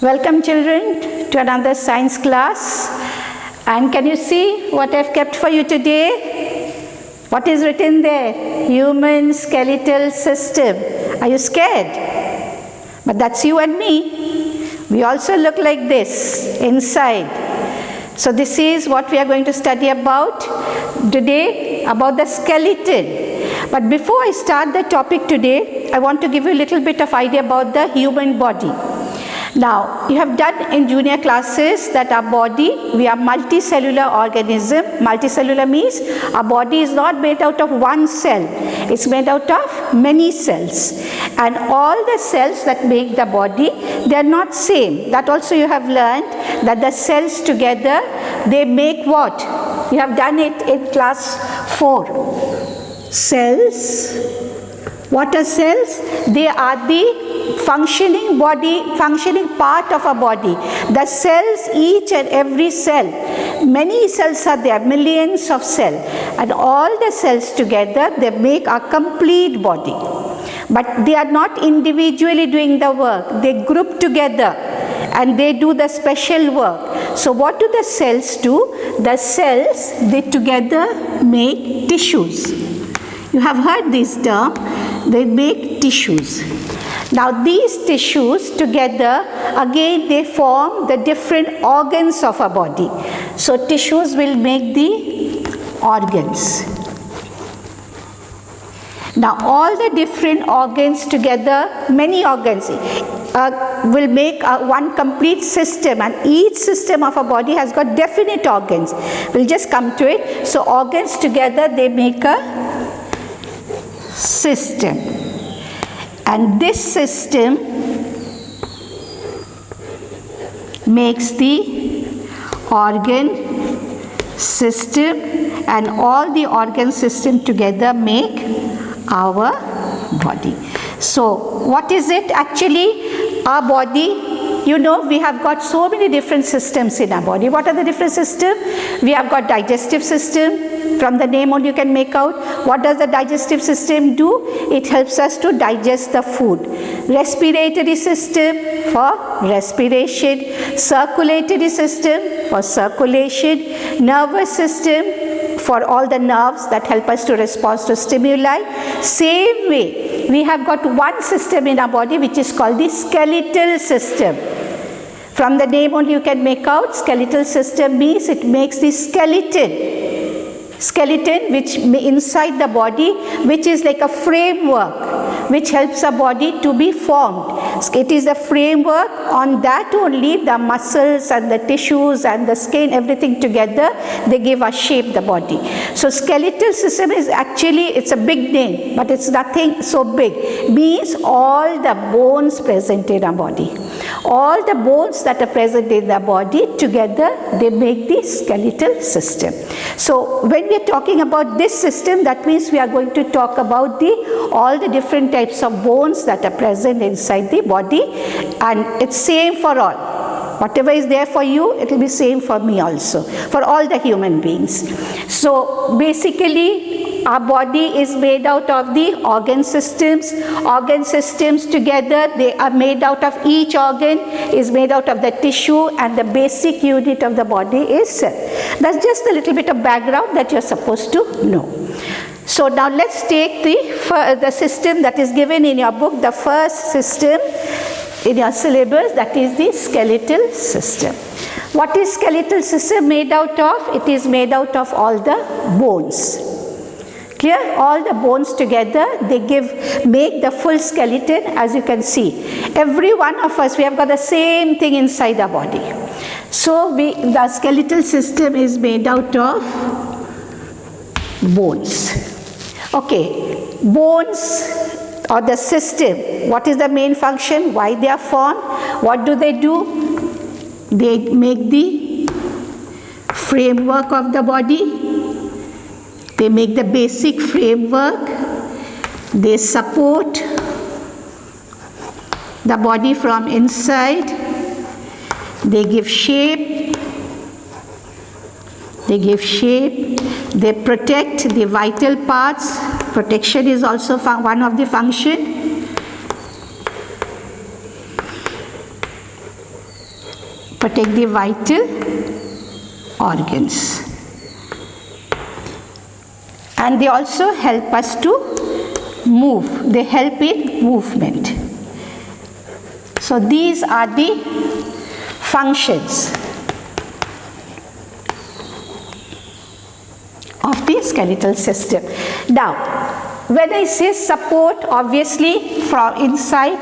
Welcome children to another science class. And can you see what I've kept for you today? What is written there? Human skeletal system. Are you scared? But that's you and me. We also look like this inside. So this is what we are going to study about today, about the skeleton. But before I start the topic today, I want to give you a little bit of idea about the human body. Now, you have done in junior classes that our body, we are multicellular organism. Multicellular means our body is not made out of one cell. It's made out of many cells. And all the cells that make the body, they are not same. That also you have learned, that the cells together, they make what? You have done it in class 4. Cells. What are cells? They are the functioning part of a body. The cells, each and every cell, many cells are there, millions of cells, and all the cells together, they make a complete body. But they are not individually doing the work. They group together and they do the special work. So what do the cells do? The cells, they together make tissues. You have heard this term. They make tissues. Now these tissues together, again they form the different organs of a body. So tissues will make the organs. Now all the different organs together, many organs, will make one complete system, and each system of a body has got definite organs. We'll just come to it. So organs together, they make a system, and this system makes the organ system, and all the organ system together make our body. So what is it actually? Our body, you know, we have got so many different systems in our body. What are the different systems? We have got digestive system. From the name only you can make out. What does the digestive system do? It helps us to digest the food. Respiratory system for respiration. Circulatory system for circulation. Nervous system for all the nerves that help us to respond to stimuli. Same way, we have got one system in our body which is called the skeletal system. From the name only you can make out, skeletal system means it makes the skeleton which inside the body, which is like a framework which helps a body to be formed. It is the framework, on that only the muscles and the tissues and the skin, everything together, they give a shape the body. So skeletal system is actually, it's a big name, but it's nothing so big. Means all the bones present in our body. All the bones that are present in the body together, they make the skeletal system. So when we are talking about this system, that means we are going to talk about all the different types of bones that are present inside the body, and it's same for all. Whatever is there for you, it will be same for me also, for all the human beings. So basically, our body is made out of the organ systems. Organ systems together, they are made out of, each organ is made out of the tissue, and the basic unit of the body is cell. That's just a little bit of background that you're supposed to know. So now let's take the system that is given in your book, the first system in your syllabus, that is the skeletal system. What is skeletal system made out of? It is made out of all the bones. Clear? All the bones together, they make the full skeleton, as you can see. Every one of us, we have got the same thing inside our body. So the skeletal system is made out of bones. Okay, bones or the system, what is the main function? Why they are formed? What do? They make the framework of the body. They make the basic framework. They support the body from inside. They give shape. They protect the vital parts. Protection is also one of the function. protect the vital organs. And they also help us to move. They help in movement. So these are the functions of the skeletal system. Now, when I say support, obviously from inside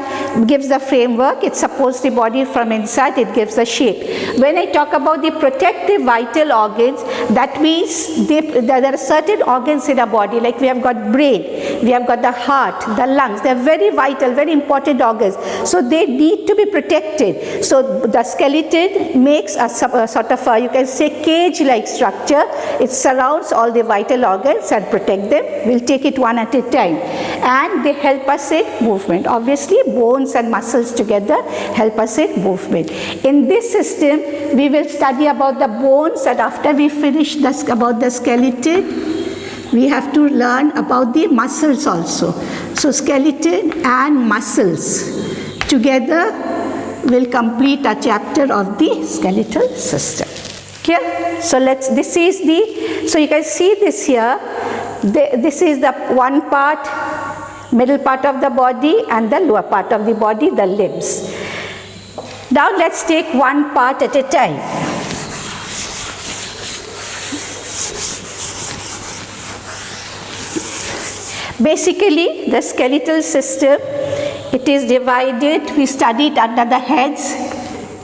gives the framework, it supports the body from inside, it gives the shape. When I talk about the protective vital organs, that means there are certain organs in our body, like we have got brain, we have got the heart, the lungs, they are very vital, very important organs. So they need to be protected. So the skeleton makes a sort of a, you can say, cage-like structure. It surrounds all the vital organs and protect them. We'll take it one at a time. And they help us in movement. Obviously, bones and muscles together help us in movement. In this system, we will study about the bones, and after we finish about the skeleton, we have to learn about the muscles also. So skeleton and muscles together will complete a chapter of the skeletal system. Clear? So this is the, so you can see this here. This is the one part, middle part of the body, and the lower part of the body, the limbs. Now let's take one part at a time. Basically, the skeletal system, it is divided, we studied under the heads,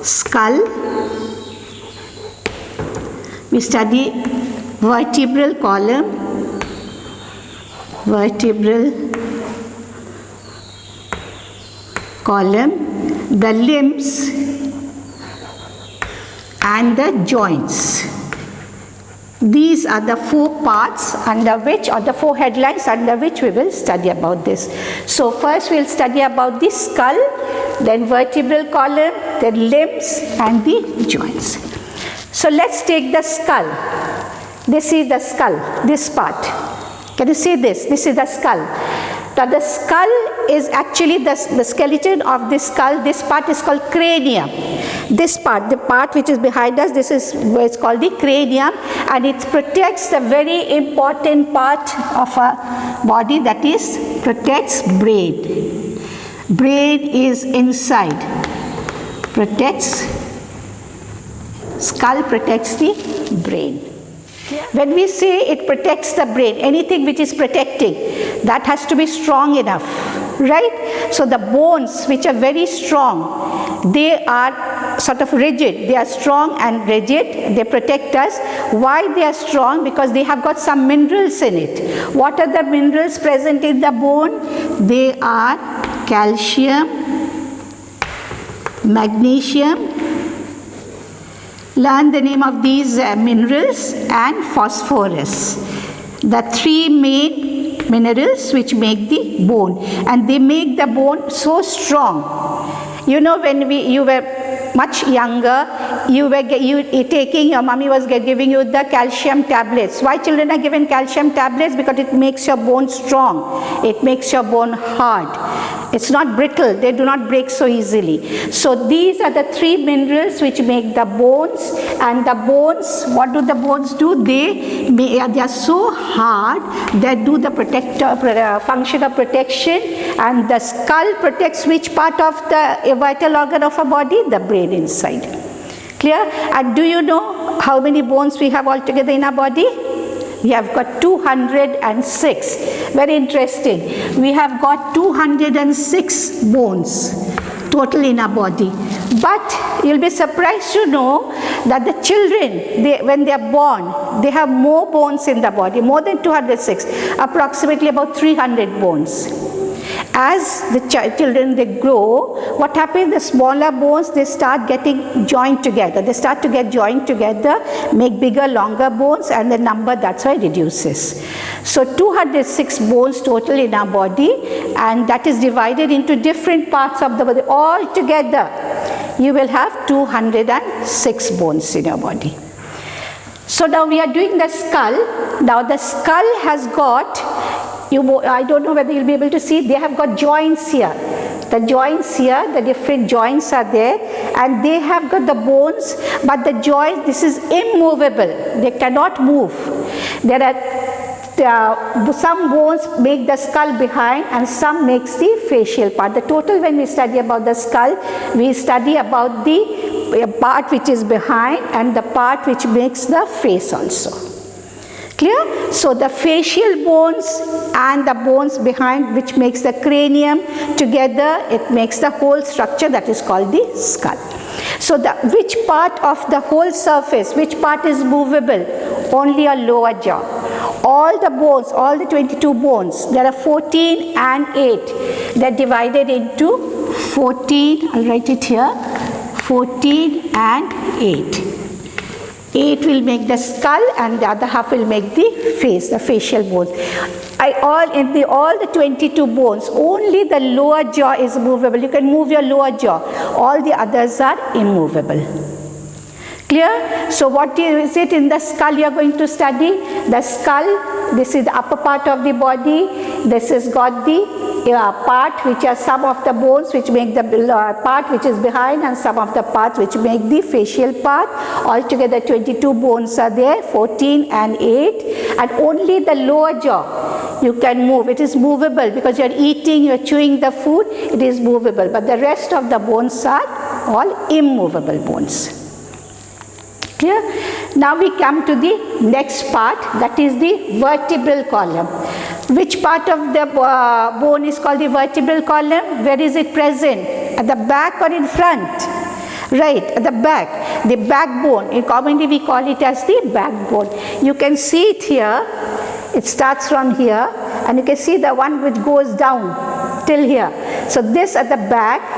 skull, we study vertebral column, the limbs, and the joints. These are the four parts under which, or the four headlines under which we will study about this. So first we'll study about the skull, then vertebral column, then limbs and the joints. So let's take the skull. This is the skull, this part. Can you see this? This is the skull. Now the skull is actually the skeleton of the skull. This part is called cranium. This part, the part which is behind us, this is where it's called the cranium, and it protects the very important part of a body, that is protects brain. Brain is inside, protects, skull protects the brain. When we say it protects the brain, anything which is protecting, that has to be strong enough, right? So the bones, which are very strong, they are sort of rigid. They are strong and rigid. They protect us. Why they are strong? Because they have got some minerals in it. What are the minerals present in the bone? They are calcium, magnesium. Learn the name of these minerals, and phosphorus. The three main minerals which make the bone, and they make the bone so strong. You know, when you were much younger, your mommy was giving you the calcium tablets. Why children are given calcium tablets? Because it makes your bone strong. It makes your bone hard. It's not brittle. They do not break so easily. So these are the three minerals which make the bones. And the bones, what do the bones do? They are so hard, they do the function of protection. And the skull protects which part of the vital organ of a body? The brain inside. Clear? And do you know how many bones we have altogether in our body? We have got 206. Very interesting. We have got 206 bones total in our body. But you'll be surprised to know that the children, when they are born, they have more bones in the body, more than 206, approximately about 300 bones. As the children, they grow, what happens? The smaller bones, they start getting joined together. They start to get joined together, make bigger, longer bones, and the number, that's why, reduces. So 206 bones total in our body, and that is divided into different parts of the body. All together, you will have 206 bones in your body. So now we are doing the skull. Now the skull has got, I don't know whether you'll be able to see, they have got joints here. The joints here, the different joints are there, and they have got the bones, but the joint, this is immovable. They cannot move. There are some bones make the skull behind and some makes the facial part. The total, when we study about the skull, we study about the part which is behind and the part which makes the face also. Clear? So the facial bones and the bones behind which makes the cranium together, it makes the whole structure that is called the skull. So which part of the whole surface, which part is movable? Only a lower jaw. All the bones, all the 22 bones, there are 14 and 8. They are divided into 14, I'll write it here, 14 and 8. 8 will make the skull and the other half will make the face, the facial bones. All the 22 bones, only the lower jaw is movable. You can move your lower jaw. All the others are immovable. Clear? So what is it in the skull you are going to study? The skull, this is the upper part of the body. This has got the part which are some of the bones which make the part which is behind and some of the parts which make the facial part. Altogether 22 bones are there, 14 and 8, and only the lower jaw you can move. It is movable because you are eating, you are chewing the food, it is movable, but the rest of the bones are all immovable bones. Clear? Now we come to the next part, that is the vertebral column. Which part of the bone is called the vertebral column? Where is it present? At the back or in front? Right, at the back. The backbone. In commonly we call it as the backbone. You can see it here. It starts from here and you can see the one which goes down till here. So this at the back,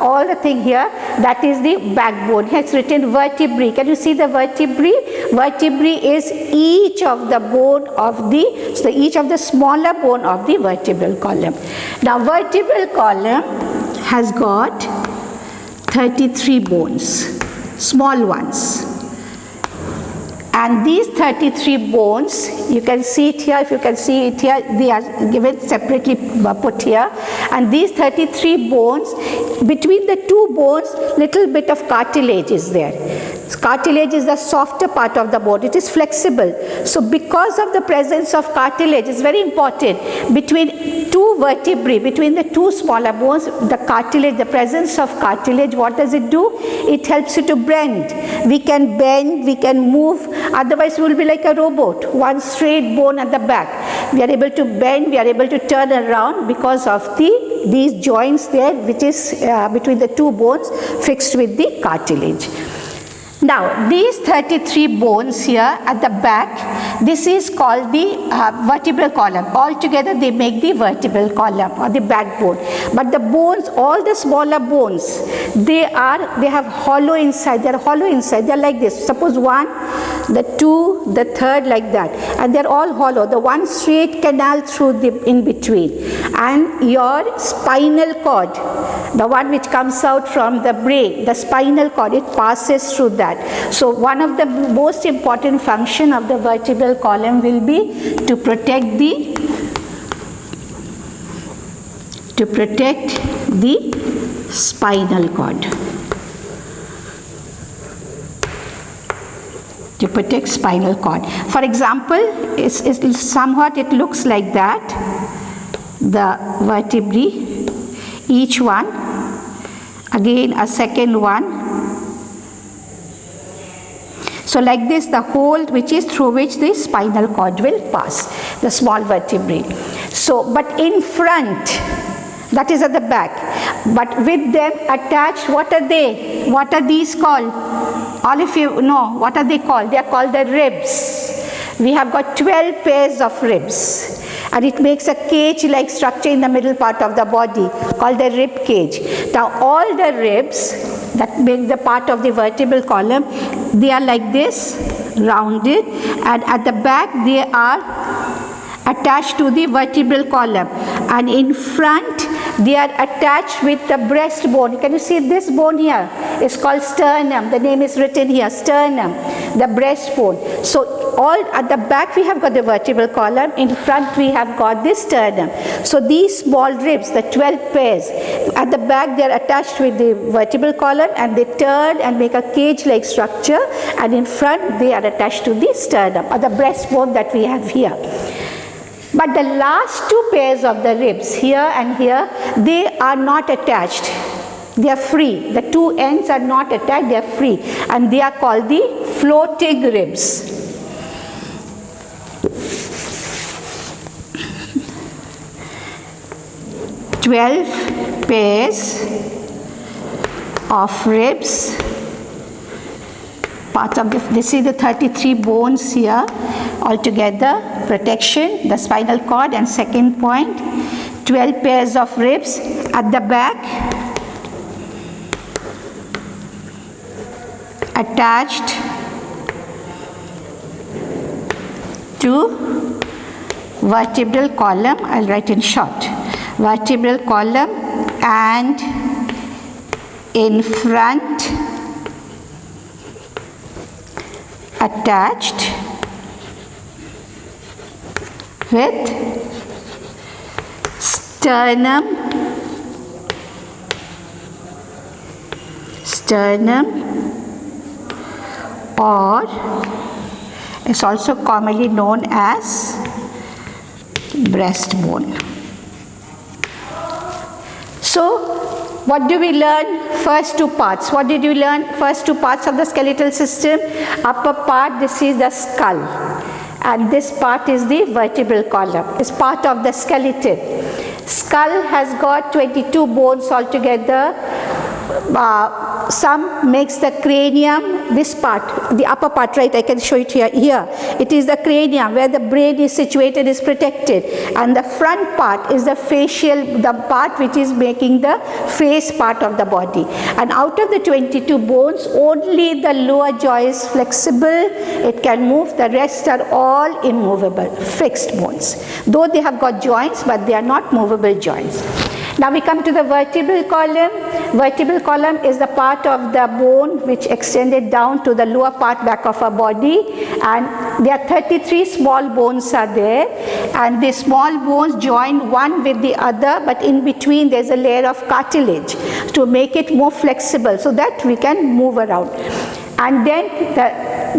all the thing here, that is the backbone. Here it's written vertebrae. Can you see the vertebrae? Vertebrae is each of the bone of the, so each of the smaller bone of the vertebral column. Now vertebral column has got 33 bones, small ones. And these 33 bones, you can see it here, if you can see it here, they are given separately put here. And these 33 bones, between the two bones, little bit of cartilage is there. Cartilage is the softer part of the bone, it is flexible. So because of the presence of cartilage, it's very important, between two vertebrae, between the two smaller bones, the cartilage, the presence of cartilage, what does it do? It helps you to bend. We can bend, we can move, otherwise we will be like a robot, one straight bone at the back. We are able to bend, we are able to turn around because of these joints there, which is between the two bones fixed with the cartilage. Now these 33 bones here at the back, this is called the vertebral column. Altogether they make the vertebral column or the backbone. But the bones, all the smaller bones, they have hollow inside. They are hollow inside. They are like this. Suppose 1, the 2, the 3rd, like that, and they are all hollow. The one straight canal through the in between, and your spinal cord, the one which comes out from the brain, the spinal cord, it passes through that. So one of the most important function of the vertebral column will be to protect the spinal cord. To protect spinal cord. For example, somewhat it looks like that, the vertebrae, each one, again a second one. So like this, the hole which is through which the spinal cord will pass, the small vertebrae. So, but in front, that is at the back, but with them attached, what are they? What are these called? All of you know, what are they called? They are called the ribs. We have got 12 pairs of ribs. And it makes a cage-like structure in the middle part of the body called the rib cage. Now all the ribs that make the part of the vertebral column, they are like this, rounded, and at the back they are attached to the vertebral column, and in front they are attached with the breastbone. Can you see this bone here? It's called sternum. The name is written here, sternum, the breastbone. So all at the back we have got the vertebral column, in front we have got this sternum. So these small ribs, the 12 pairs, at the back they are attached with the vertebral column and they turn and make a cage-like structure, and in front they are attached to the sternum or the breastbone that we have here. But the last two pairs of the ribs, here and here, they are not attached. They are free. The two ends are not attached, they are free, and they are called the floating ribs. "12 pairs of ribs, part of this is the 33 bones here altogether, protection, the spinal cord, and second point, 12 pairs of ribs at the back, attached to vertebral column, I'll write in short, vertebral column, and in front attached with sternum, or is also commonly known as breastbone. So what do we learn? First two parts. What did you learn? First two parts of the skeletal system. Upper part, this is the skull, and this part is the vertebral column. It's part of the skeleton. Skull has got 22 bones altogether. Some makes the cranium, this part, the upper part, right, I can show it here. Here, it is the cranium where the brain is situated, is protected, and the front part is the facial, the part which is making the face part of the body. And out of the 22 bones, only the lower jaw is flexible, it can move, the rest are all immovable, fixed bones. Though they have got joints, but they are not movable joints. Now we come to the vertebral column. Vertebral column is the part of the bone which extended down to the lower part back of our body, and there are 33 small bones are there, and the small bones join one with the other, but in between there is a layer of cartilage to make it more flexible so that we can move around. And then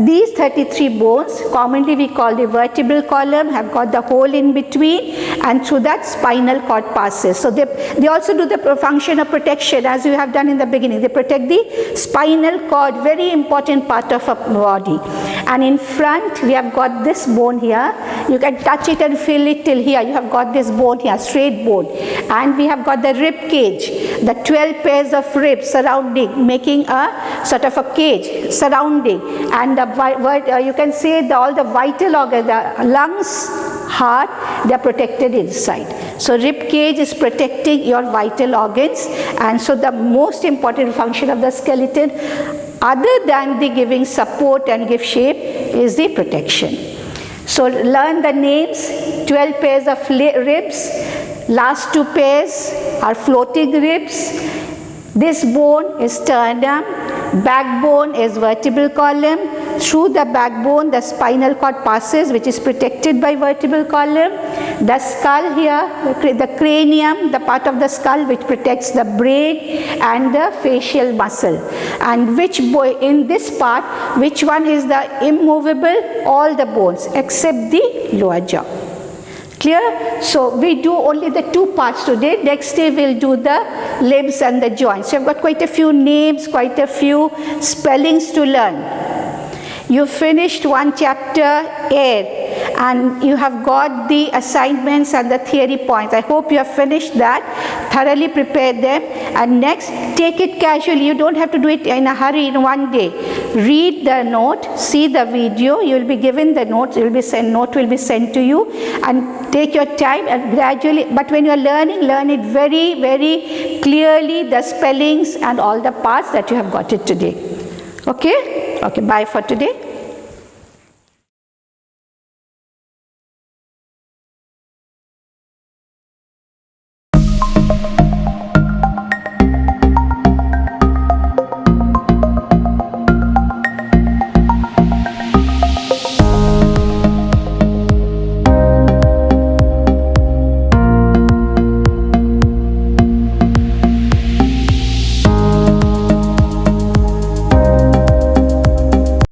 these 33 bones, commonly we call the vertebral column, have got the hole in between, and through that spinal cord passes. So they also do the function of protection, as you have done in the beginning. They protect the spinal cord, very important part of our body. And in front we have got this bone here. You can touch it and feel it till here. You have got this bone here, straight bone. And we have got the rib cage, the 12 pairs of ribs surrounding, making a sort of a cage surrounding, and you can say all the vital organs, the lungs, heart, they are protected inside. So rib cage is protecting your vital organs, and so the most important function of the skeleton, other than the giving support and give shape, is the protection. So learn the names. 12 pairs of ribs, last two pairs are floating ribs. This bone is sternum, backbone is vertebral column. Through the backbone the spinal cord passes, which is protected by vertebral column. The skull here, the cranium, the part of the skull which protects the brain and the facial muscle. And in this part, which one is the immovable? All the bones except the lower jaw. Clear? So we do only the two parts today. Next day we'll do the limbs and the joints. So I've got quite a few names, quite a few spellings to learn. You finished one chapter, air, and you have got the assignments and the theory points. I hope you have finished that, thoroughly prepared them, and next take it casually. You don't have to do it in a hurry in one day. Read the note, see the video, you will be given the notes, note will be sent to you, and take your time and gradually, but when you are learning, learn it very, very clearly, the spellings and all the parts that you have got it today. Okay? Okay, bye for today.